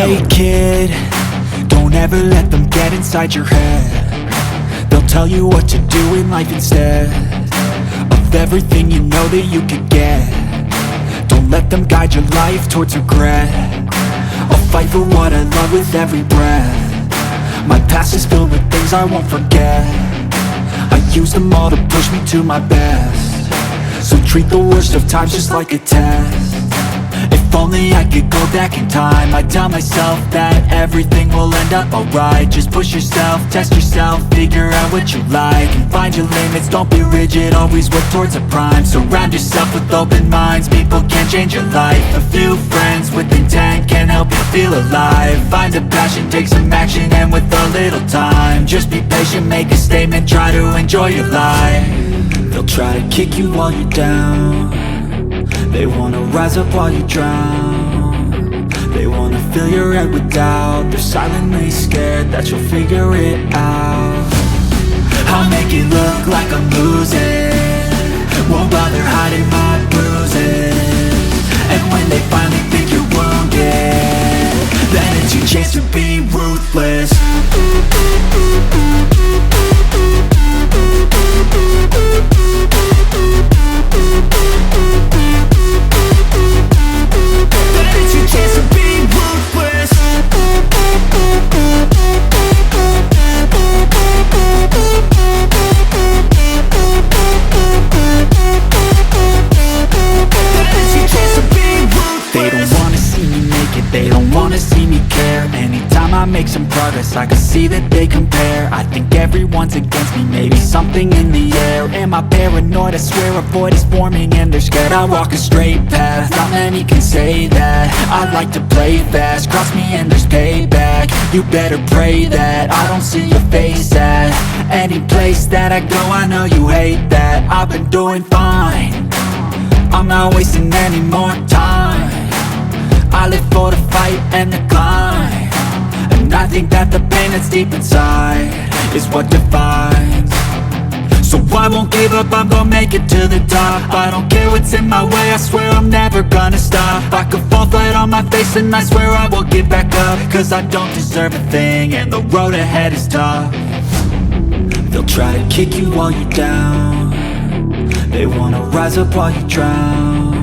Hey kid, don't ever let them get inside your head. They'll tell you what to do in life instead of everything you know that you could get. Don't let them guide your life towards regret. I'll fight for what I love with every breath. My past is filled with things I won't forget. I use them all to push me to my best. So treat the worst of times just like a test. If only I could go back in time, I'd tell myself that everything will end up alright. Just push yourself, test yourself, figure out what you like, and find your limits, don't be rigid, always work towards a prime. Surround yourself with open minds, people can change your life. A few friends with intent can help you feel alive. Find a passion, take some action, and with a little time, just be patient, make a statement, try to enjoy your life. They'll try to kick you while you're down. They wanna rise up while you drown. They wanna fill your head with doubt. They're silently scared that you'll figure it out. I'll make it look like I'm losing, won't bother hiding my bruises. And when they finally think you're wounded, then it's your chance to be ruthless. They don't wanna see me care. Anytime I make some progress, I can see that they compare. I think everyone's against me, maybe something in the air. Am I paranoid? I swear a void is forming and they're scared. I walk a straight path, not many can say that. I like to play fast, cross me and there's payback. You better pray that I don't see your face at any place that I go. I know you hate that. I've been doing fine, I'm not wasting any more time. I live for the fight and the climb, and I think that the pain that's deep inside is what defines. So I won't give up, I'm gonna make it to the top. I don't care what's in my way, I swear I'm never gonna stop. I could fall flat on my face and I swear I will get back up, cause I don't deserve a thing and the road ahead is tough. They'll try to kick you while you're down. They wanna rise up while you drown.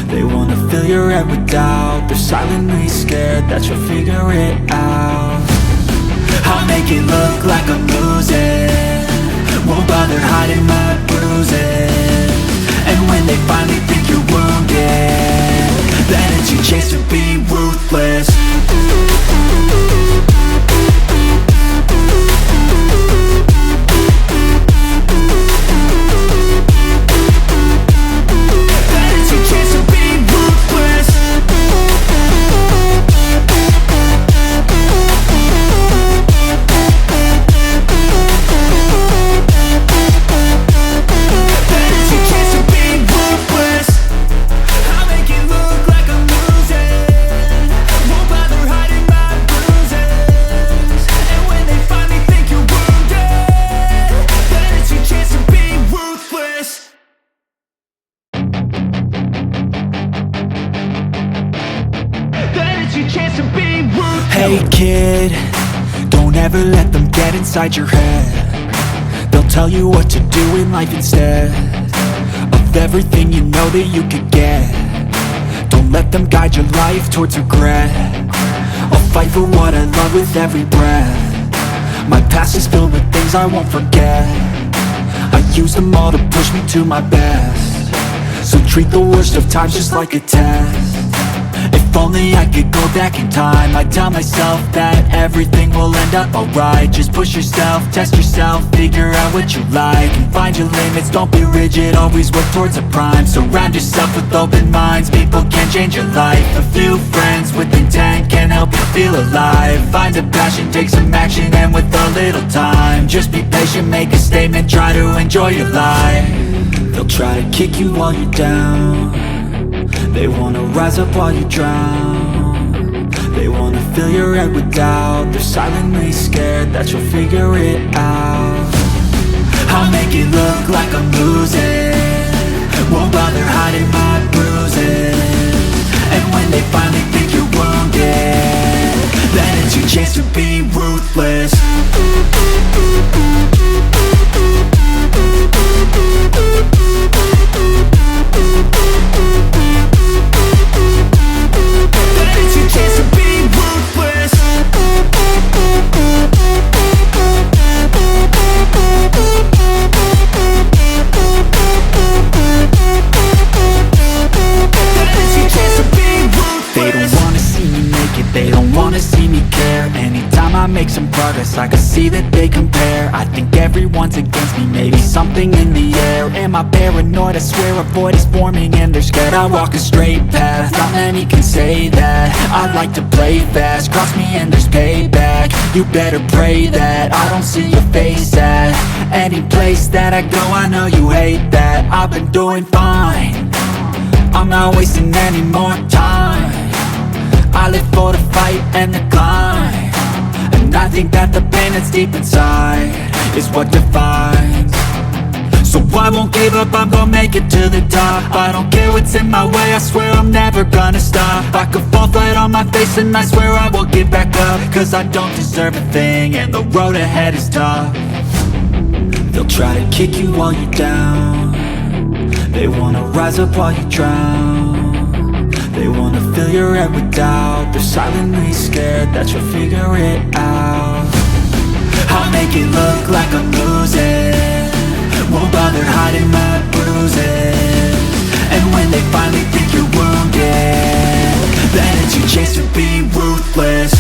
They wanna fill your head with doubt. They're silently scared that you'll figure it out. I'll make it look like I'm losing, won't bother hiding my bruises. And when they finally think you're wounded, then it's your chance to be ruthless. Hey kid, don't ever let them get inside your head. They'll tell you what to do in life instead of everything you know that you could get. Don't let them guide your life towards regret. I'll fight for what I love with every breath. My past is filled with things I won't forget. I use them all to push me to my best. So treat the worst of times just like a test. If only I could go back in time, I'd tell myself that everything will end up alright. Just push yourself, test yourself, figure out what you like, and find your limits, don't be rigid, always work towards a prime. Surround yourself with open minds, people can change your life. A few friends with intent can help you feel alive. Find a passion, take some action, and with a little time, just be patient, make a statement, try to enjoy your life. They'll try to kick you while you're down. They wanna rise up while you drown. They wanna fill your head with doubt. They're silently scared that you'll figure it out. I'll make it look like I'm losing, won't bother hiding my bruises. And when they finally think you're wounded, progress, I can see that they compare. I think everyone's against me, maybe something in the air. Am I paranoid? I swear a void is forming and they're scared. I walk a straight path, not many can say that. I like to play fast, cross me and there's payback. You better pray that I don't see your face at any place that I go. I know you hate that. I've been doing fine, I'm not wasting any more time. I live for the fight and the climb, and I think that the pain that's deep inside is what defines. So I won't give up, I'm gonna make it to the top. I don't care what's in my way, I swear I'm never gonna stop. I could fall flat on my face and I swear I will get back up, cause I don't deserve a thing and the road ahead is tough. They'll try to kick you while you're down, they wanna rise up while you drown. They wanna fill your head with doubt, they're silently scared that you'll figure it out. I'll make it look like I'm losing, won't bother hiding my bruises. And when they finally think you're wounded, then it's your chance to be ruthless.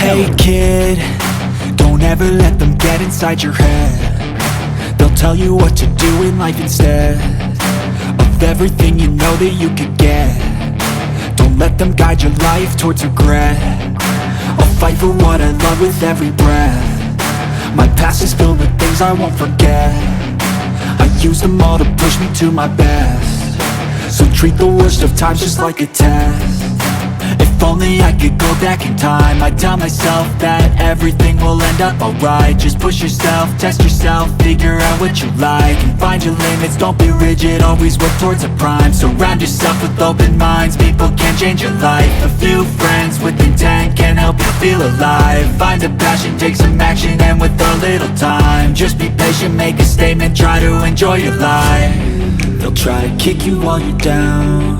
Hey kid, don't ever let them get inside your head. They'll tell you what to do in life instead of everything you know that you could get. Don't let them guide your life towards regret. I'll fight for what I love with every breath. My past is filled with things I won't forget. I use them all to push me to my best. So treat the worst of times just like a test. If only I could go back in time, I'd tell myself that everything will end up alright. Just push yourself, test yourself, figure out what you like, and find your limits, don't be rigid, always work towards a prime. Surround yourself with open minds, people can change your life. A few friends with intent can help you feel alive. Find a passion, take some action, and with a little time, just be patient, make a statement, try to enjoy your life. They'll try to kick you while you're down,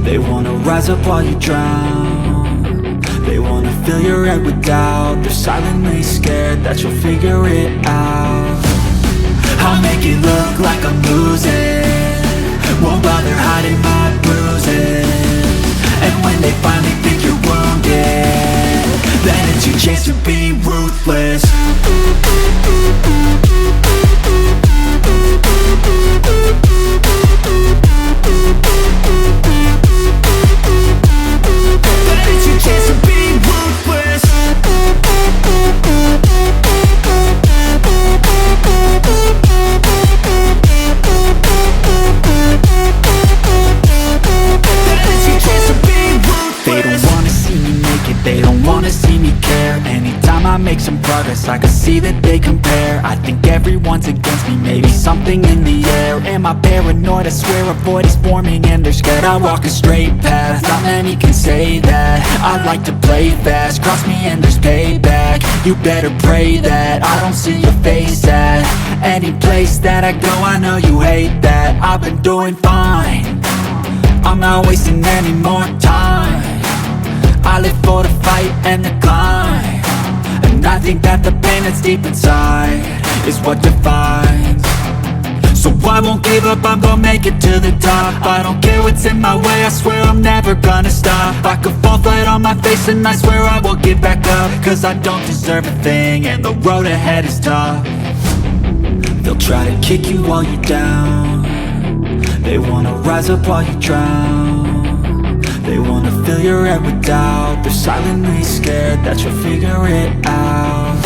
they wanna rise up while you drown. They wanna fill your head with doubt, they're silently scared that you'll figure it out. I'll make it look like I'm losing, won't bother hiding my bruises. And when they finally think you're wounded, then it's your chance to be ruthless. They don't wanna see me care. Anytime I make some progress, I can see that they compare. I think everyone's against me, maybe something in the air. Am I paranoid? I swear a void is forming and they're scared. I walk a straight path, not many can say that. I like to play fast, cross me and there's payback. You better pray that I don't see your face at any place that I go. I know you hate that. I've been doing fine, I'm not wasting any more time. I live for the fight and the climb, and I think that the pain that's deep inside is what defines. So I won't give up, I'm gonna make it to the top. I don't care what's in my way, I swear I'm never gonna stop. I could fall flat on my face and I swear I will get back up, cause I don't deserve a thing and the road ahead is tough. They'll try to kick you while you're down, they wanna rise up while you drown. They wanna fill your head with doubt, they're silently scared that you'll figure it out.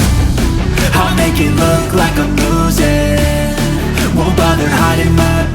I'll make it look like I'm losing, won't bother hiding my